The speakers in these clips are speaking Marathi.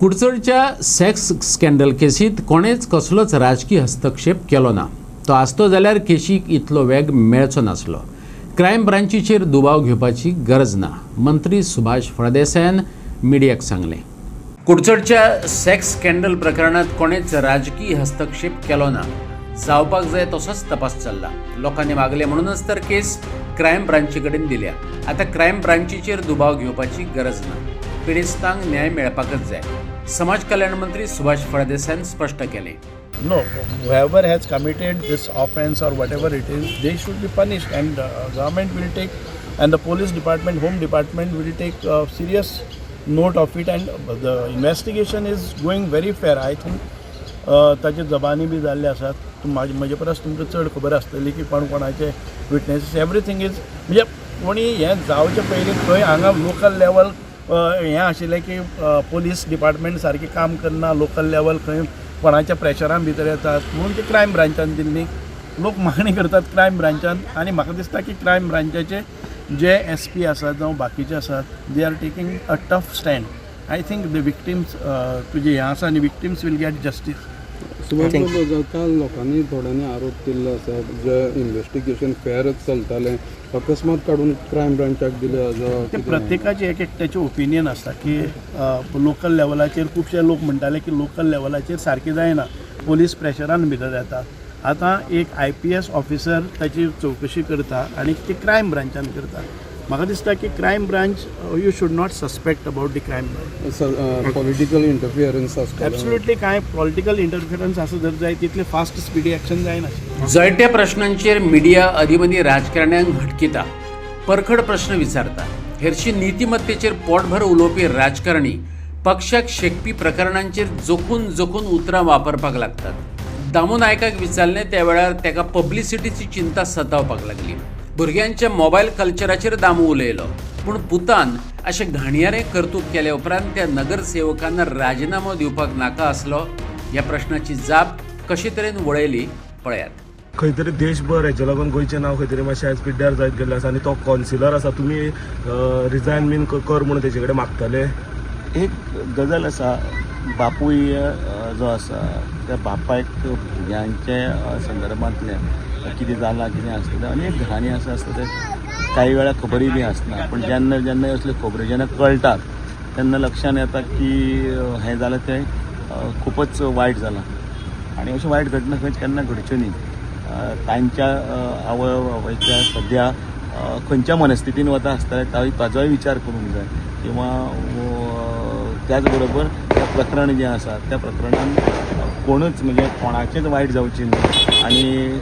कुडचडच्या सेक्स स्कॅन्डल केसीत कोणेच कसलोच राजकीय हस्तक्षेप केलो ना। तो आसतो जाल्यार केशीक इतलो वेग मेळचो नासलो। क्रायम ब्रांचीचेर दुबाव घेवपाची गरज ना, मंत्री सुभाष फळदेसायान मिडियाक सांगलें। कुडचडच्या सेक्स स्कॅन्डल प्रकरणात कोणेच राजकीय हस्तक्षेप केलो ना। जावपाक जाय तसोच तपास चल्ला। लोकांनी मागले म्हणूनच तर केस क्रायम ब्रांची कडेन दिल्या। आता क्रायम ब्रांचीचेर दुबाव घेवपाची गरज ना, पिडेस्तांक न्याय मेळपाकच जाय, समाज कल्याण मंत्री सुभाष फळदेसायान स्पश्ट केलें। No, whoever has committed this offence or whatever it is, they should be punished, and government will take, and the police department, home department will take serious note of it, and the investigation is going very fair. I think ताचे जबानी बी जाल्ले आसात। म्हजे परस तुमकां चड खबर आसतली की कोणाचे विटनेसीस एवरीथींग इज, म्हणजे कोणी हें जावचे पयलीं खंय हांगा लोकल लेवल हें आशिल्लें की पुलीस डिपार्टमेंट सारकें काम करना, लोकल लेवल खंय कोणाच्या प्रेशरान भितर येतात म्हणून ती क्रायम ब्रांचान दिल्ली। लोक मागणी करतात क्रायम ब्रांचान, आनी म्हाका दिसता की क्रायम ब्रांचाचे जे SP आसात जावं बाकीचे आसात, they are taking a tough stand. I think the victims तुजे हें आसा आनी विक्टिम्स वील गेट जस्टीस। काल लोकांनी थोड्यांनी आरोप केल्लो आसा जे इन्व्हेस्टिगेशन फेरच चलतालें, अकस्मात काडून क्रायम ब्रांचाक दिले। ते प्रत्येकाचे एक एकट्याचे ओपिनियन आसता की लोकल लेवलाचेर खुबशे लोक म्हणटाले की लोकल लेवलाचेर सारकें जायना, पोलीस प्रेशरान भितर येता। आतां एक IPS ऑफिसर ताची चवकशी करता आनी ती क्रायम ब्रांचान करता। म्हाका दिसता की crime branch you should not suspect about the crime branch. Political interference absolutely काय पॉलिटिकल इंटरफियरन्स आसा जर जाय तितले फास्ट स्पिडी एक्शन जायना। जळट्या प्रश्नांचेर मिडिया अदीमदीं राजकारण्यांक हटकिता, परखड प्रश्न विचारता। हेरशी नीतिमत्तेचेर पोटभर उलोवपी राजकारणी पक्षाक शेकपी प्रकरणांचेर जोखून जोखून उतरां वापरपाक लागतात। दामू नायकाक विचारलें त्या वेळार ताका पब्लिसिटीची चिंता सतावपाक लागली। भुरग्यांच्या मोबायल कल्चराचेर दामू उलयलो, पूण पुतान अशें घाणयारें कर्तूत केल्या उपरांत त्या नगरसेवकांना राजिनामो दिवपाक नाका आसलो। ह्या प्रश्नाची जाप कशे तरेन वळयली पळयात। खंय तरी देशभर हेचे लागून गोंयचें नांव खंय तरी मातशें आयज पिड्ड्यार जायत गेल्लें आसा, आनी तो कावन्सिलर आसा, तुमी रिजायन बीन कर म्हणून तेजे कडेन मागतले। एक गजाल आसा, बापूय जो आसा त्या बापायक भुरग्यांचे संदर्भांतल्यान कितें जालां कितें आसतलें, आनी एक घराणी आसता ते काही वेळा खबरी बी आसना, पण जेन्ना जेन्ना असल्यो खबरी जेन्ना कळटात तेन्ना लक्षान येता की हें जालें तें खूपच वायट जालां, आनी अश्यो वायट घटना खंयच केन्ना घडच्यो न्ही। तांच्या आवयच्या सद्या खंयच्या मनस्थितीन वता आसतले ताजोय विचार करूंक जाय, किंवा त्याच बरोबर तें प्रकरण जें आसा त्या प्रकरणान कोणूच म्हणजे कोणाचेच वायट जावचें न्ही, आनी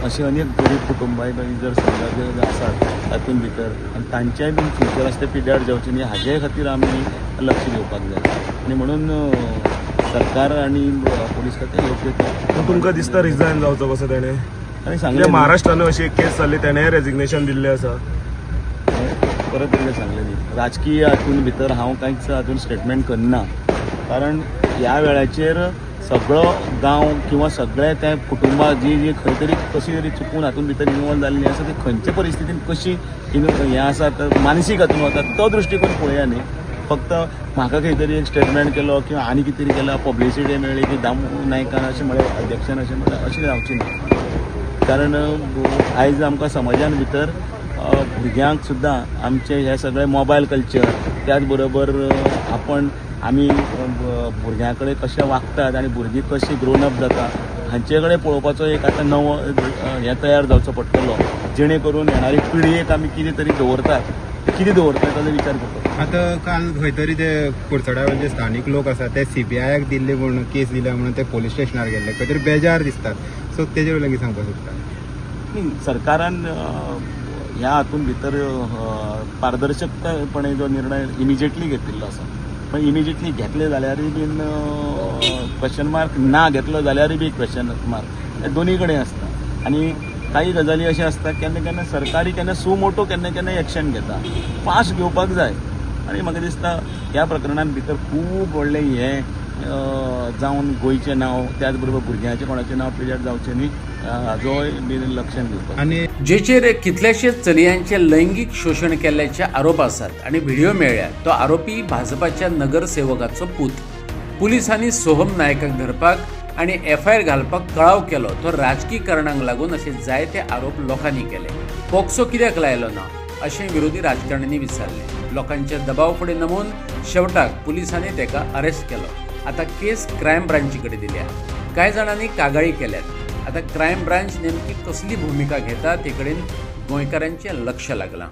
अशी अनेक गरीब कुटुंबाय जर समजा आसात तातूंत भितर, आनी तांचेय बीन फ्युचर आसा ते पिड्ड्यार जावचें न्ही, हाजे खातीर आमी लक्ष दिवपाक जाय। आनी म्हणून सरकार आनी पुलीस खातें योग्य। तुमकां दिसता रिजायन जावचो कसो तेणें? आनी सांगलें महाराष्ट्रान अशी एक केस जाल्ली, तेणेंय रेजिग्नेशन दिल्लें आसा। परत एकदां सांगलें न्ही, राजकीय हातूंत भितर हांव कांयच हातूंत स्टेटमेंट करना, कारण ह्या वेळाचेर सगळो गांव किंवा सगळे ते कुटुंबां जी खंय तरी कशी तरी चुकून हातूंत भितर इनवॉल्व जाल्लीं आसा, ती खंयचे परिस्थितीन कशी हें आसा मानसीक हातूंत वता तो दृश्टीकोन पळया न्ही। फक्त म्हाका खंय तरी एक स्टेटमेंट केलो किंवा आनी कितें तरी केला, पब्लिसिटी मेळ्ळी की दामू नायकान अशें म्हळें, अध्यक्षान अशें म्हळें, अशें जावचें न्ही। कारण आयज आमकां समाजान भितर भुरग्यांक सुद्दां आमचे हे सगळे मोबायल कल्चर, त्याच बरोबर आमी भुरग्यां कडेन कशें वागतात आनी भुरगीं कशीं ग्रोन अप जाता हांचे कडेन पळोवपाचो एक आतां नवो हें तयार जावचो पडटलो, जेणे करून येणारी पिळयेक आमी कितें तरी दवरतात ताचो विचार करता। आतां काल खंय तरी ते कुडचड्यार जे स्थानीक लोक आसा ते CBIक दिल्ले म्हणून केस दिल्या म्हणून ते पोलीस स्टेशनार गेल्ले, खंय तरी बेजार दिसतात। सो तेजे वयल्यान कितें सांगपाक सोदता? सरकारान ह्या हातूंत भितर पारदर्शकपणे जो निर्णय इमिजिएटली घेतिल्लो आसा, पण इमिजिएटली घेतले जाल्यारूय बीन क्वेश्चन मार्क, ना घेतलो जाल्यारूय बी क्वेश्चन मार्क, हे दोनी कडेन आसता। आनी काही गजाली अशें आसता केन्ना केन्ना सरकारी केन्ना सुमोटो केन्ना केन्ना एक्शन घेता, फास्ट घेवपाक जाय। आनी म्हाका दिसता ह्या प्रकरणान भितर खूब व्हडलें हें जावन गोंयचें नांव, त्याच बरोबर भुरग्यांचें कोणाचें नांव पिड्ड्यार जावचें न्ही, हाजोय बी लक्षान घेवपाक। आनी जेचेर कितलेशेच चलयांचें लैंगीक शोशण केल्ल्याचे आरोप आसात आनी व्हिडिओ मेळ्ळ्या, तो आरोपी भाजपाच्या नगरसेवकाचो पूत। पुलिसांनी सोहम नायकाक धरपाक आनी FIR घालपाक कळाव केलो तो राजकी कारणांक लागून असे जायते आरोप लोकांनी केले. पोक्सो कित्याक लायलो ना अशें विरोधी राजकारण्यांनी विचारले. लोकांचे दबाव फुडें नमून शेवटाक पुलिसांनी तेका अरेस्ट केलो. आता केस क्रायम ब्रांची कडेन दिल्या. कांय जाणांनी कागाळी केल्यात. आता क्रायम ब्रांच नेमकी कसली भुमिका घेता ते कडेन गोंयकारांचें लक्ष लागलां.